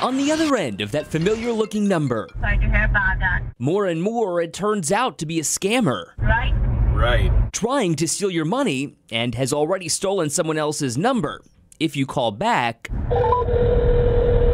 on the other end of that familiar-looking number. Sorry to hear about that. More and more, it turns out to be a scammer. Right? Right. Trying to steal your money and has already stolen someone else's number. If you call back,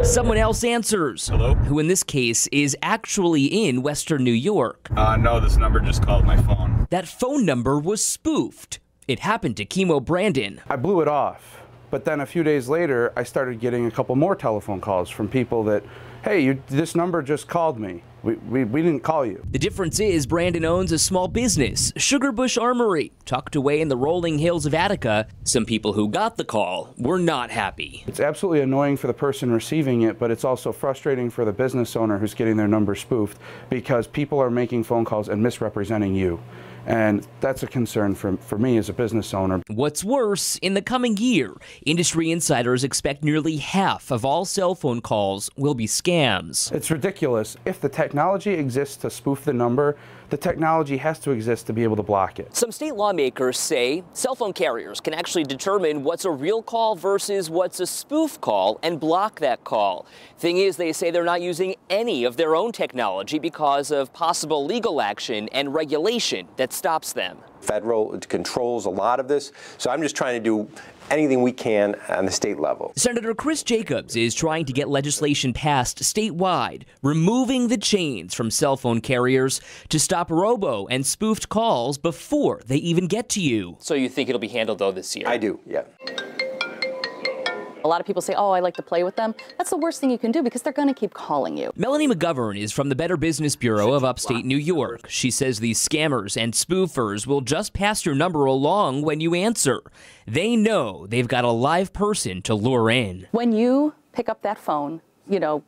someone else answers. Hello? Who in this case is actually in Western New York. No, this number just called my phone. That phone number was spoofed. It happened to Chemo Brandon. I blew it off, but then a few days later, I started getting a couple more telephone calls from people that, hey, this number just called me. We didn't call you. The difference is Brandon owns a small business, Sugar Bush Armory, tucked away in the rolling hills of Attica. Some people who got the call were not happy. It's absolutely annoying for the person receiving it, but it's also frustrating for the business owner who's getting their number spoofed because people are making phone calls and misrepresenting you. And that's a concern for me as a business owner. What's worse, in the coming year, industry insiders expect nearly half of all cell phone calls will be scams. It's ridiculous. If the technology exists to spoof the number, the technology has to exist to be able to block it. Some state lawmakers say cell phone carriers can actually determine what's a real call versus what's a spoof call and block that call. Thing is, they say they're not using any of their own technology because of possible legal action and regulation that stops them. Federal controls a lot of this, so I'm just trying to do anything we can on the state level. Senator Chris Jacobs is trying to get legislation passed statewide, removing the chains from cell phone carriers to stop robo and spoofed calls before they even get to you. So you think it'll be handled, though, this year? I do, yeah. A lot of people say, oh, I like to play with them. That's the worst thing you can do because they're going to keep calling you. Melanie McGovern is from the Better Business Bureau of upstate New York. She says these scammers and spoofers will just pass your number along when you answer. They know they've got a live person to lure in. When you pick up that phone, you know,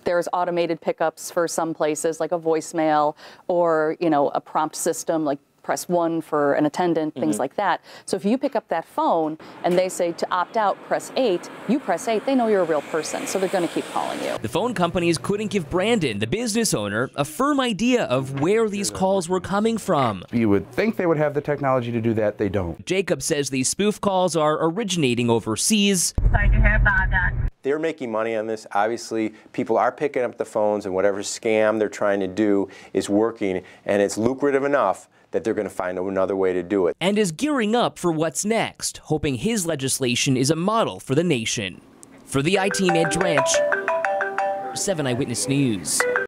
there's automated pickups for some places like a voicemail or, you know, a prompt system like press 1 for an attendant, things like that. So if you pick up that phone and they say to opt out, press 8, you press 8, they know you're a real person, so they're going to keep calling you. The phone companies couldn't give Brandon, the business owner, a firm idea of where these calls were coming from. You would think they would have the technology to do that. They don't. Jacob says these spoof calls are originating overseas. Sorry to hear about that. They're making money on this. Obviously, people are picking up the phones and whatever scam they're trying to do is working, and it's lucrative enough that they're going to find another way to do it. And is gearing up for what's next, hoping his legislation is a model for the nation. For the I-Team at Drench, 7 Eyewitness News.